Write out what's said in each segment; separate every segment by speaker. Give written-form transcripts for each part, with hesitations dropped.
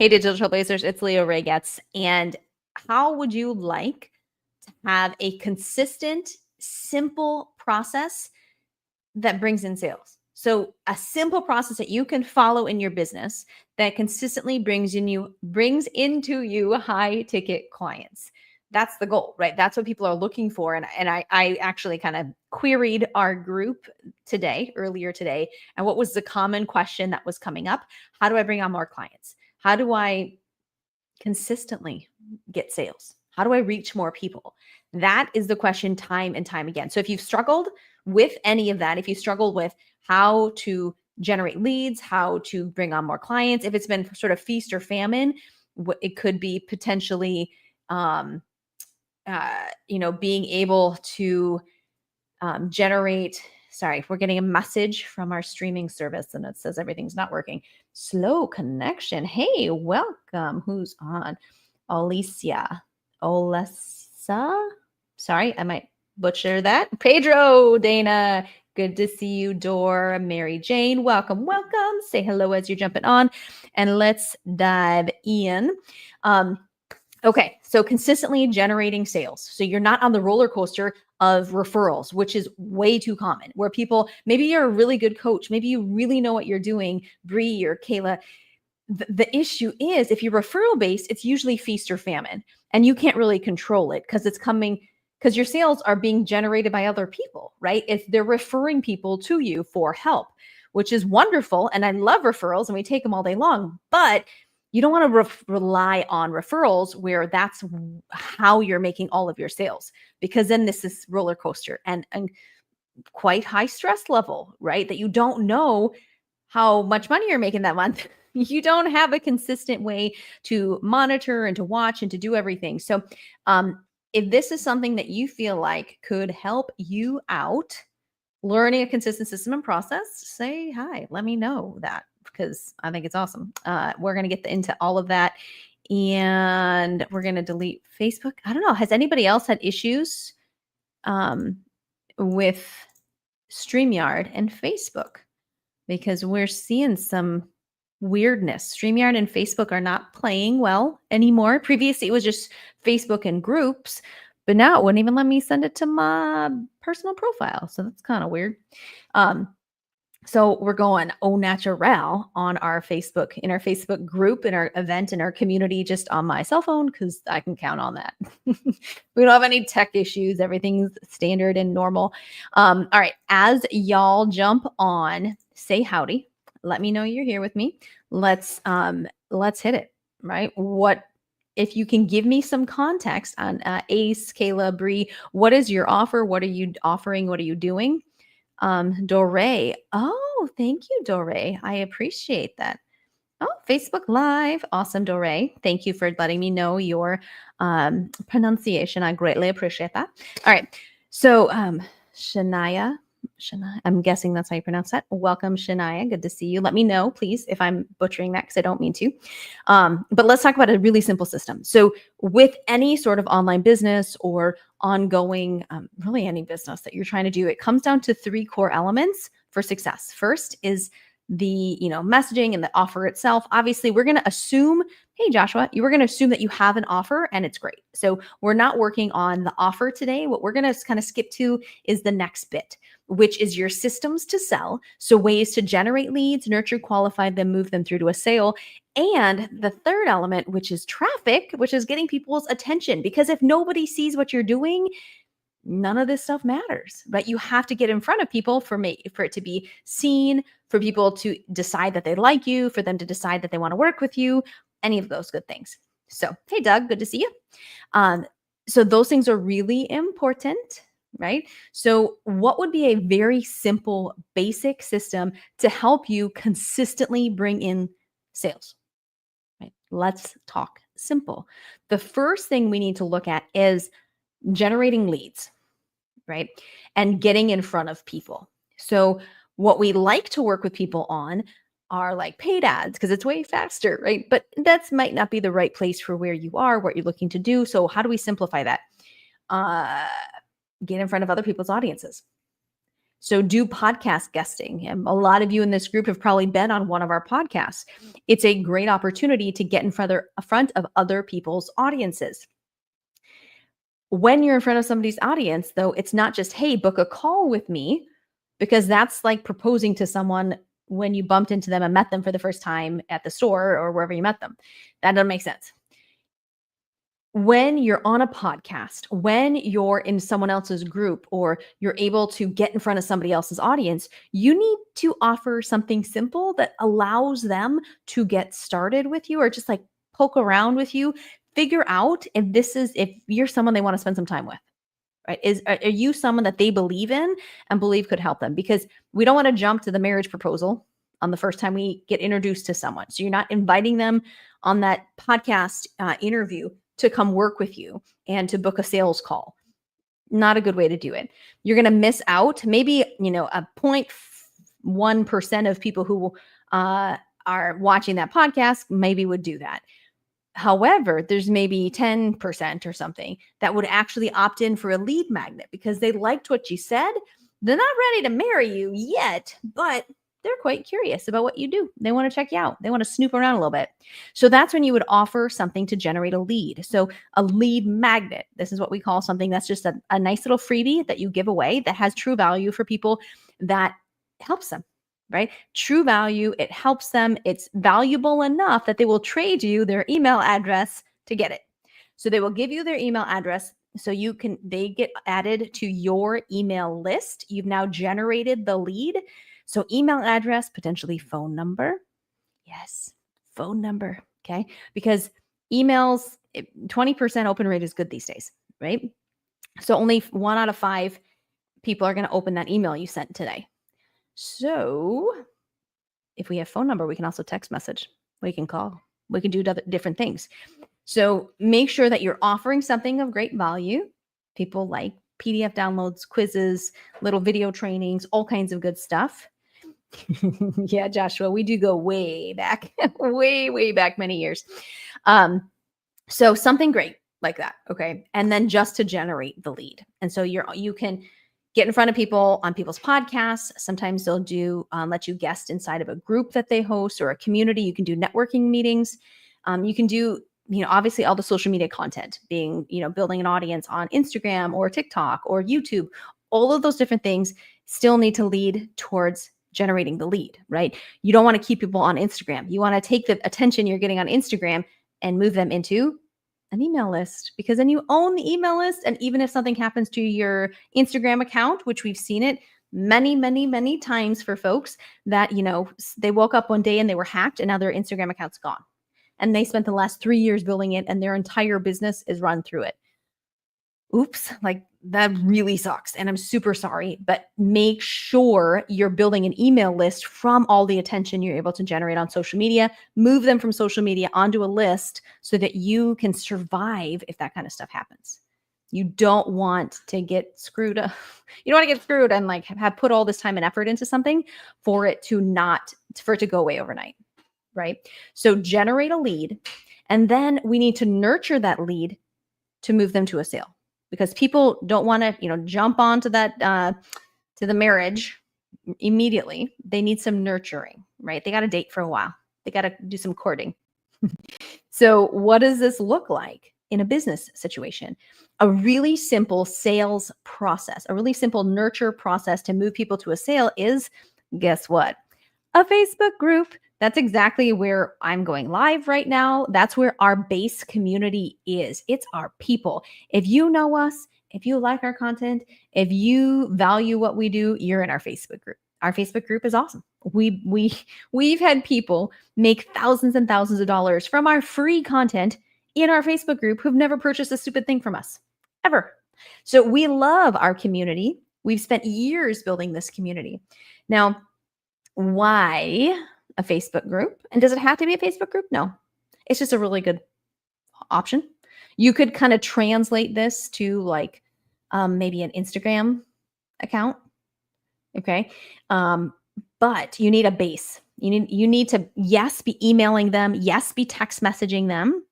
Speaker 1: Hey, Digital Trailblazers, it's Leo Regetz. And how would you like to have a consistent, simple process that brings in sales? So a simple process that you can follow in your business that consistently brings into you high ticket clients. That's the goal, right? That's what people are looking for. And I actually kind of queried our group earlier today. And what was the common question that was coming up? How do I bring on more clients? How do I consistently get sales? How do I reach more people? That is the question time and time again. So if you've struggled with any of that, if you struggle with how to generate leads, how to bring on more clients, if it's been sort of feast or famine, it could be potentially, um, being able to generate. Sorry, we're getting a message from our streaming service and it says everything's not working. Slow connection. Hey, welcome. Who's on? Alicia. Olesa. Sorry, I might butcher that. Pedro, Dana. Good to see you, Dor. Mary Jane. Welcome, welcome. Say hello as you're jumping on. And let's dive in. Okay, so consistently generating sales. So you're not on the roller coaster of referrals, which is way too common, where people, maybe you're a really good coach, maybe you really know what you're doing, Bree or Kayla. The issue is if you're referral based, it's usually feast or famine, and you can't really control it because your sales are being generated by other people, right? If they're referring people to you for help, which is wonderful. And I love referrals and we take them all day long, but you don't want to rely on referrals where that's how you're making all of your sales, because then this is roller coaster and quite high stress level, right? That you don't know how much money you're making that month. You don't have a consistent way to monitor and to watch and to do everything. So if this is something that you feel like could help you out, learning a consistent system and process, say hi. Let me know that, because I think it's awesome. We're going to get into all of that, and we're going to delete Facebook. I don't know. Has anybody else had issues with StreamYard and Facebook? Because we're seeing some weirdness. StreamYard and Facebook are not playing well anymore. Previously, it was just Facebook and groups, but now it wouldn't even let me send it to my personal profile. So that's kind of weird. So we're going au naturel on our Facebook, in our Facebook group, in our event, in our community, just on my cell phone, because I can count on that. We don't have any tech issues. Everything's standard and normal. All right. As y'all jump on, say howdy. Let me know you're here with me. Let's hit it. Right. What if you can give me some context on Ace, Kayla, Bree, what is your offer? What are you offering? What are you doing? Dore. Oh, thank you, Dore. I appreciate that. Oh, Facebook Live. Awesome, Dore. Thank you for letting me know your pronunciation. I greatly appreciate that. All right. So, Shania, I'm guessing that's how you pronounce that. Welcome, Shania. Good to see you. Let me know, please, if I'm butchering that, because I don't mean to. But let's talk about a really simple system. So with any sort of online business or ongoing, really any business that you're trying to do, it comes down to 3 core elements for success. First is the messaging and the offer itself. Obviously, we're going to assume, hey Joshua, you were going to assume that you have an offer and it's great. So we're not working on the offer today. What we're going to kind of skip to is the next bit, which is your systems to sell. So ways to generate leads, nurture, qualify them, move them through to a sale. And the third element, which is traffic, which is getting people's attention. Because if nobody sees what you're doing, none of this stuff matters, right? You have to get in front of people for it to be seen, for people to decide that they like you, for them to decide that they want to work with you, any of those good things. So, hey, Doug, good to see you. So those things are really important, right? So what would be a very simple, basic system to help you consistently bring in sales? Right? Let's talk simple. The first thing we need to look at is generating leads, right? And getting in front of people. So what we like to work with people on are like paid ads, because it's way faster, right? But that might not be the right place for where you are, what you're looking to do. So how do we simplify that? Get in front of other people's audiences. So do podcast guesting. And a lot of you in this group have probably been on one of our podcasts. It's a great opportunity to get in front of other people's audiences. When you're in front of somebody's audience, though, it's not just, hey, book a call with me, because that's like proposing to someone when you bumped into them and met them for the first time at the store or wherever you met them. That doesn't make sense. When you're on a podcast, when you're in someone else's group, or you're able to get in front of somebody else's audience, you need to offer something simple that allows them to get started with you, or just like poke around with you, figure out if you're someone they want to spend some time with. Right? Are you someone that they believe in and believe could help them? Because we don't want to jump to the marriage proposal on the first time we get introduced to someone. So you're not inviting them on that podcast interview to come work with you and to book a sales call. Not a good way to do it. You're going to miss out. Maybe, a 0.1% of people who are watching that podcast maybe would do that. However, there's maybe 10% or something that would actually opt in for a lead magnet because they liked what you said. They're not ready to marry you yet, but they're quite curious about what you do. They want to check you out. They want to snoop around a little bit. So that's when you would offer something to generate a lead. So a lead magnet, this is what we call something that's just a nice little freebie that you give away that has true value for people, that helps them. Right? True value. It helps them. It's valuable enough that they will trade you their email address to get it. So they will give you their email address so they get added to your email list. You've now generated the lead. So email address, potentially phone number. Yes, phone number. Okay. Because emails, 20% open rate is good these days, right? So only 1 out of 5 people are going to open that email you sent today. So if we have phone number, we can also text message. We can call. We can do different things. So make sure that you're offering something of great value. People like PDF downloads, quizzes, little video trainings, all kinds of good stuff. Yeah, Joshua, we do go way back, way back many years. So something great like that. Okay. And then just to generate the lead. And so you can get in front of people on people's podcasts. Sometimes they'll do let you guest inside of a group that they host or a community. You can do networking meetings. You can do, obviously all the social media content, being, building an audience on Instagram or TikTok or YouTube. All of those different things still need to lead towards generating the lead, right? You don't want to keep people on Instagram. You want to take the attention you're getting on Instagram and move them into an email list, because then you own the email list. And even if something happens to your Instagram account, which we've seen it many times for folks that, they woke up one day and they were hacked and now their Instagram account's gone. And they spent the last 3 years building it and their entire business is run through it. Oops, like that really sucks. And I'm super sorry, but make sure you're building an email list from all the attention you're able to generate on social media. Move them from social media onto a list so that you can survive if that kind of stuff happens. You don't want to get screwed up. You don't want to get screwed and like have put all this time and effort into something for it to go away overnight, right? So generate a lead, and then we need to nurture that lead to move them to a sale. Because people don't want to, jump onto that, to the marriage immediately. They need some nurturing, right? They got to date for a while. They got to do some courting. So what does this look like in a business situation? A really simple sales process, a really simple nurture process to move people to a sale is, guess what? A Facebook group. That's exactly where I'm going live right now. That's where our base community is. It's our people. If you know us, if you like our content, if you value what we do, you're in our Facebook group. Our Facebook group is awesome. We've had people make thousands and thousands of dollars from our free content in our Facebook group who've never purchased a stupid thing from us, ever. So we love our community. We've spent years building this community. Now, why a Facebook group? And does it have to be a Facebook group? No, it's just a really good option. You could kind of translate this to like maybe an Instagram account. Okay. But you need a base. You need to, yes, be emailing them. Yes, be text messaging them.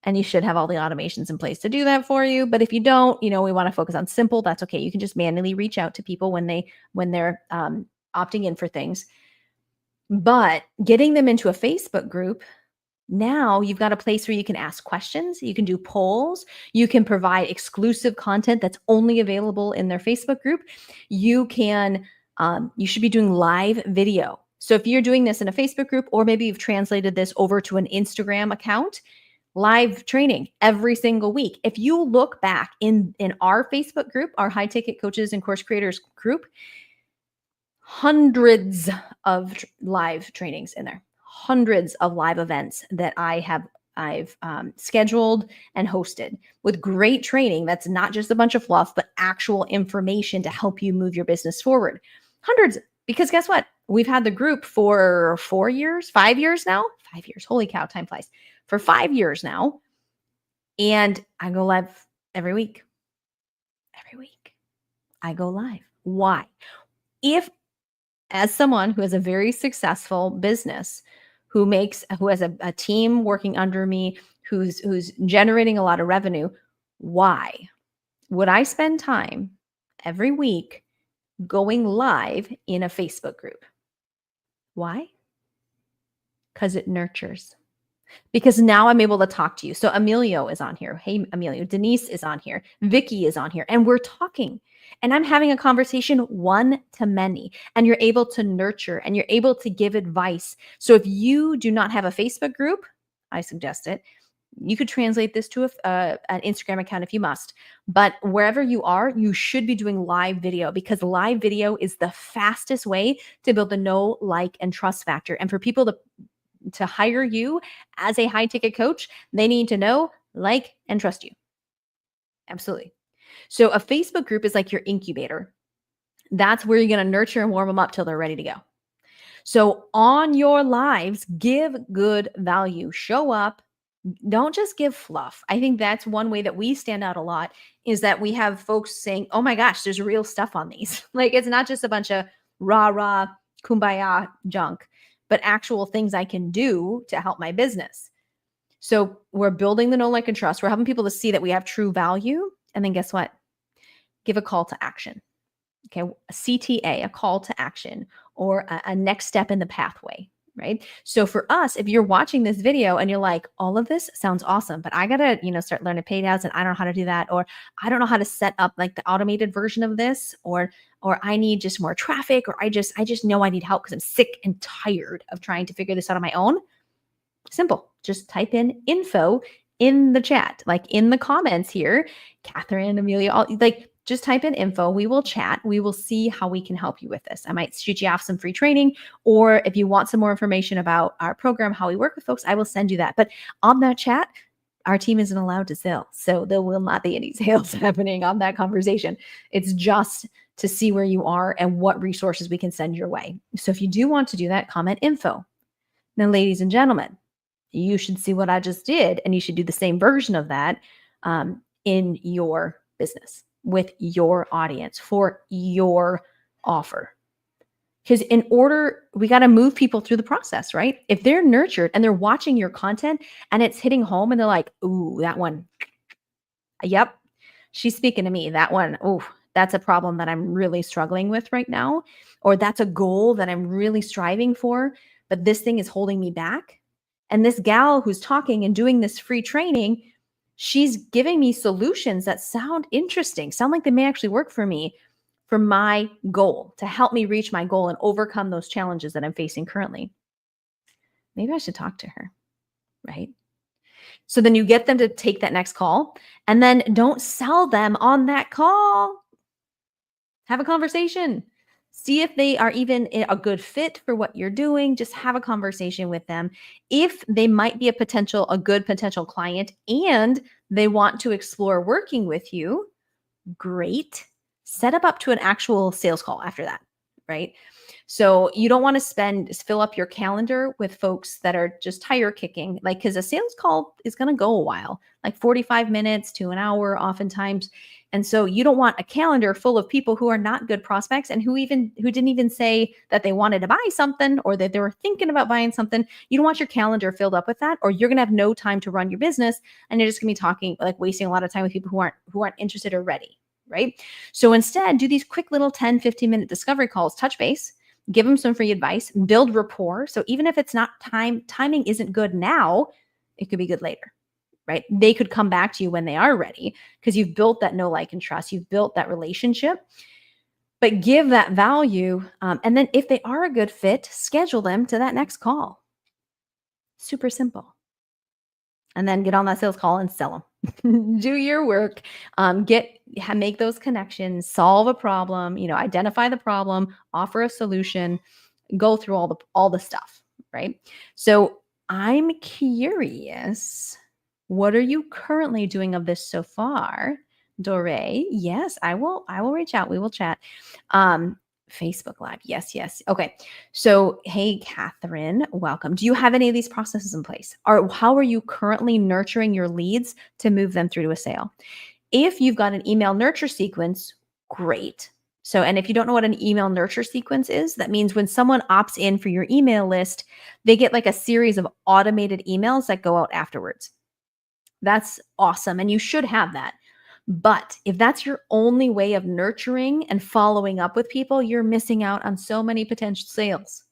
Speaker 1: and you should have all the automations in place to do that for you. But if you don't, we want to focus on simple. That's okay. You can just manually reach out to people when they're opting in for things. But getting them into a Facebook group, now you've got a place where you can ask questions, you can do polls, you can provide exclusive content that's only available in their Facebook group. You should be doing live video. So if you're doing this in a Facebook group, or maybe you've translated this over to an Instagram account, live training every single week. If you look back in our Facebook group, our high ticket coaches and course creators group, hundreds of live trainings in there, hundreds of live events that I've scheduled and hosted with great training. That's not just a bunch of fluff, but actual information to help you move your business forward. Hundreds, because guess what? We've had the group for 4 years, 5 years now. 5 years. Holy cow, time flies. For 5 years now. And I go live every week. Every week I go live. Why? As someone who has a very successful business, who has a team working under me, who's generating a lot of revenue, why would I spend time every week going live in a Facebook group? Why? Because it nurtures. Because now I'm able to talk to you. So Emilio is on here. Hey, Emilio. Denise is on here. Vicky is on here. And we're talking. And I'm having a conversation one to many. And you're able to nurture and you're able to give advice. So if you do not have a Facebook group, I suggest it. You could translate this to an Instagram account if you must. But wherever you are, you should be doing live video, because live video is the fastest way to build the know, like, and trust factor. And for people to hire you as a high ticket coach, they need to know, like, and trust you. Absolutely. So a Facebook group is like your incubator. That's where you're going to nurture and warm them up till they're ready to go. So on your lives, give good value, show up. Don't just give fluff. I think that's one way that we stand out a lot, is that we have folks saying, oh my gosh, there's real stuff on these. Like, it's not just a bunch of rah kumbaya junk, but actual things I can do to help my business. So we're building the know, like, and trust. We're helping people to see that we have true value. And then guess what? Give a call to action. Okay. A CTA, a call to action, or a next step in the pathway, right? So for us, if you're watching this video and you're like, all of this sounds awesome, but I got to, start learning payouts, and I don't know how to do that, or I don't know how to set up like the automated version of this, or I need just more traffic, or I just know I need help because I'm sick and tired of trying to figure this out on my own. Simple. Just type in info in the chat, like in the comments here. Catherine, Amelia, just type in info. We will chat. We will see how we can help you with this. I might shoot you off some free training, or if you want some more information about our program, how we work with folks, I will send you that. But on that chat, our team isn't allowed to sell. So there will not be any sales happening on that conversation. It's just to see where you are and what resources we can send your way. So if you do want to do that, comment info. Now, ladies and gentlemen, you should see what I just did, and you should do the same version of that in your business, with your audience, for your offer. Because we got to move people through the process, right? If they're nurtured and they're watching your content and it's hitting home and they're like, ooh, that one, yep, she's speaking to me. That one, ooh, that's a problem that I'm really struggling with right now. Or that's a goal that I'm really striving for, but this thing is holding me back. And this gal who's talking and doing this free training, she's giving me solutions that sound interesting, sound like they may actually work for me, for my goal, to help me reach my goal and overcome those challenges that I'm facing currently. Maybe I should talk to her, right? So then you get them to take that next call, and then don't sell them on that call. Have a conversation. See if they are even a good fit for what you're doing. Just have a conversation with them. If they might be a good potential client and they want to explore working with you, great. Set up to an actual sales call after that, right? So you don't want to fill up your calendar with folks that are just tire kicking, because a sales call is going to go a while, like 45 minutes to an hour oftentimes. And so you don't want a calendar full of people who are not good prospects and who didn't even say that they wanted to buy something or that they were thinking about buying something. You don't want your calendar filled up with that, or you're going to have no time to run your business, and you're just going to be talking, like wasting a lot of time with people who aren't interested or ready, right? So instead, do these quick little 10, 15-minute discovery calls, touch base, give them some free advice, build rapport. So even if it's not timing isn't good now, it could be good later, right? They could come back to you when they are ready because you've built that know, like, and trust. You've built that relationship, but give that value. And then if they are a good fit, schedule them to that next call. Super simple. And then get on that sales call and sell them. Do your work, make those connections, solve a problem, identify the problem, offer a solution, go through all the stuff, right? So I'm curious, what are you currently doing of this so far? Dore, yes, I will reach out. We will chat. Facebook Live. Yes. Okay. So, hey, Catherine, welcome. Do you have any of these processes in place? Or how are you currently nurturing your leads to move them through to a sale? If you've got an email nurture sequence, great. So, and if you don't know what an email nurture sequence is, that means when someone opts in for your email list, they get like a series of automated emails that go out afterwards. That's awesome. And you should have that. But if that's your only way of nurturing and following up with people, you're missing out on so many potential sales.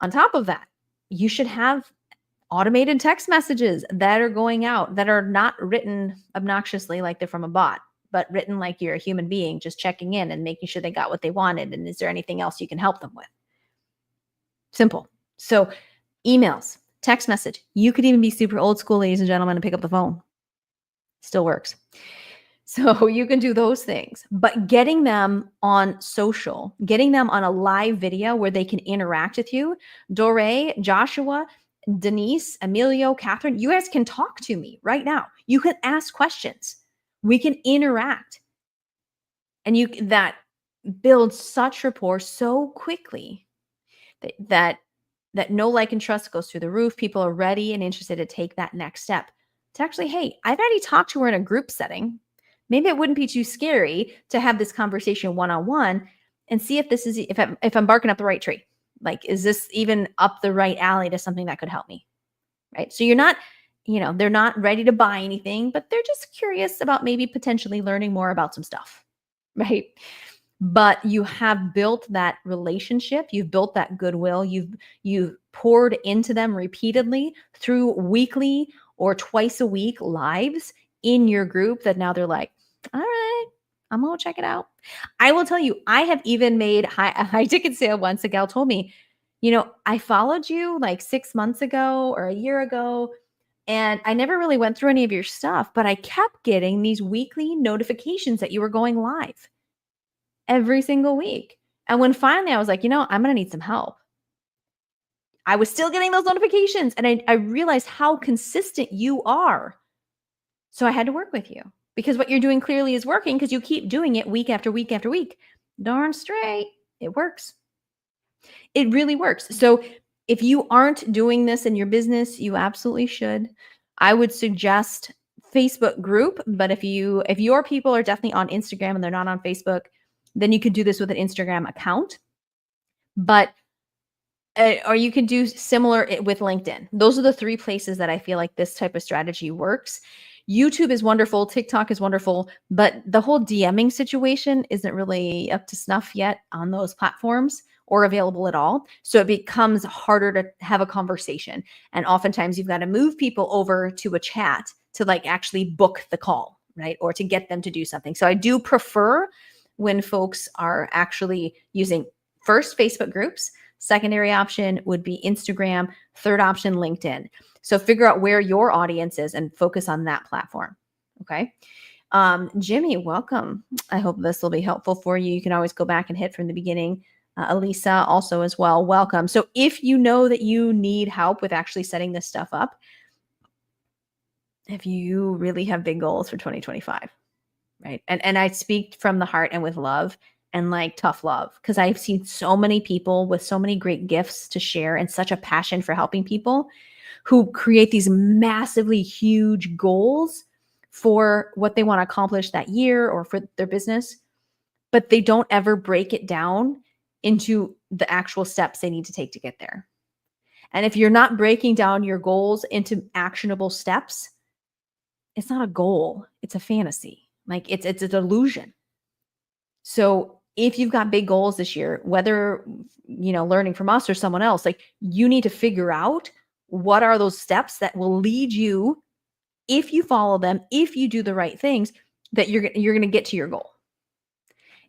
Speaker 1: On top of that, you should have automated text messages that are going out that are not written obnoxiously like they're from a bot, but written like you're a human being, just checking in and making sure they got what they wanted. And is there anything else you can help them with? Simple. So emails, text message. You could even be super old school, ladies and gentlemen, and pick up the phone. Still works. So you can do those things, but getting them on social, getting them on a live video where they can interact with you. Dore, Joshua, Denise, Emilio, Catherine, you guys can talk to me right now. You can ask questions. We can interact. And that builds such rapport so quickly that know, like, and trust goes through the roof. People are ready and interested to take that next step. To actually, hey, I've already talked to her in a group setting. Maybe it wouldn't be too scary to have this conversation one-on-one and see if I'm barking up the right tree. Like, is this even up the right alley to something that could help me? Right. So you're not, they're not ready to buy anything, but they're just curious about maybe potentially learning more about some stuff. Right. But you have built that relationship, you've built that goodwill, you've poured into them repeatedly through weekly or twice a week lives in your group that now they're like, all right, I'm gonna check it out. I will tell you, I have even made a high ticket sale once. A gal told me, I followed you like 6 months ago or a year ago, and I never really went through any of your stuff, but I kept getting these weekly notifications that you were going live every single week. And when finally I was like, I'm going to need some help, I was still getting those notifications. And I realized how consistent you are. So I had to work with you because what you're doing clearly is working because you keep doing it week after week after week. Darn straight. It works. It really works. So if you aren't doing this in your business, you absolutely should. I would suggest Facebook group, but if your people are definitely on Instagram and they're not on Facebook, then you could do this with an Instagram account. But or you can do similar with LinkedIn. Those are the 3 places that I feel like this type of strategy works. YouTube is wonderful, TikTok is wonderful, but the whole DMing situation isn't really up to snuff yet on those platforms or available at all. So it becomes harder to have a conversation. And oftentimes you've got to move people over to a chat to like actually book the call, right? Or to get them to do something. So I do prefer when folks are actually using first Facebook groups. Secondary option would be Instagram. Third option, LinkedIn. So figure out where your audience is and focus on that platform. Okay. Jimmy, welcome. I hope this will be helpful for you. You can always go back and hit from the beginning. Elisa also as well. Welcome. So if you know that you need help with actually setting this stuff up, if you really have big goals for 2025, right? And I speak from the heart and with love and like tough love, because I've seen so many people with so many great gifts to share and such a passion for helping people who create these massively huge goals for what they want to accomplish that year or for their business, but they don't ever break it down into the actual steps they need to take to get there. And if you're not breaking down your goals into actionable steps, it's not a goal, it's a fantasy. Like it's a delusion. So if you've got big goals this year, whether learning from us or someone else, like you need to figure out what are those steps that will lead you, if you follow them, if you do the right things, that you're going to get to your goal.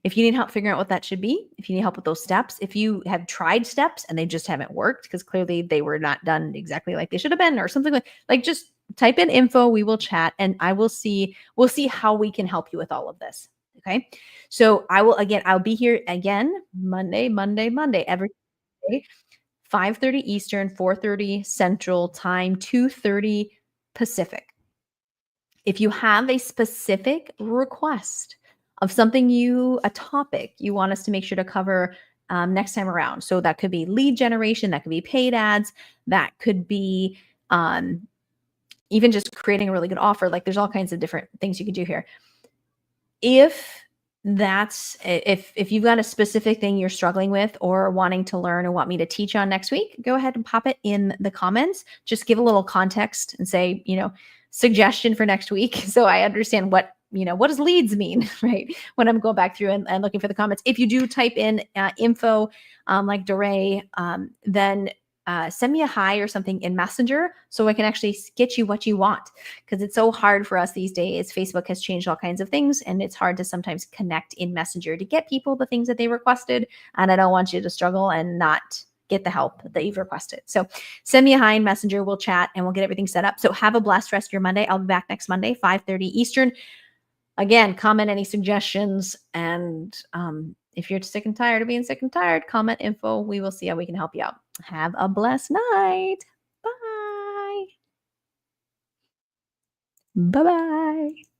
Speaker 1: If you need help figuring out what that should be, if you need help with those steps, if you have tried steps and they just haven't worked because clearly they were not done exactly like they should have been or something like just type in info, we will chat and we'll see how we can help you with all of this. Okay. So I'll be here again Monday, every day, 5:30 Eastern, 4:30 Central Time, 2:30 Pacific. If you have a specific request of a topic you want us to make sure to cover next time around. So that could be lead generation, that could be paid ads, that could be even just creating a really good offer. Like there's all kinds of different things you could do here. If you've got a specific thing you're struggling with or wanting to learn or want me to teach on next week, go ahead and pop it in the comments. Just give a little context and say, suggestion for next week. So I understand what does leads mean, right? When I'm going back through and looking for the comments. If you do type in info, like DeRay, then send me a hi or something in Messenger so I can actually get you what you want, because it's so hard for us these days. Facebook has changed all kinds of things and it's hard to sometimes connect in Messenger to get people the things that they requested. And I don't want you to struggle and not get the help that you've requested. So send me a hi in Messenger. We'll chat and we'll get everything set up. So have a blessed rest of your Monday. I'll be back next Monday, 5:30 Eastern. Again, comment any suggestions. And if you're sick and tired of being sick and tired, comment info. We will see how we can help you out. Have a blessed night. Bye. Bye-bye.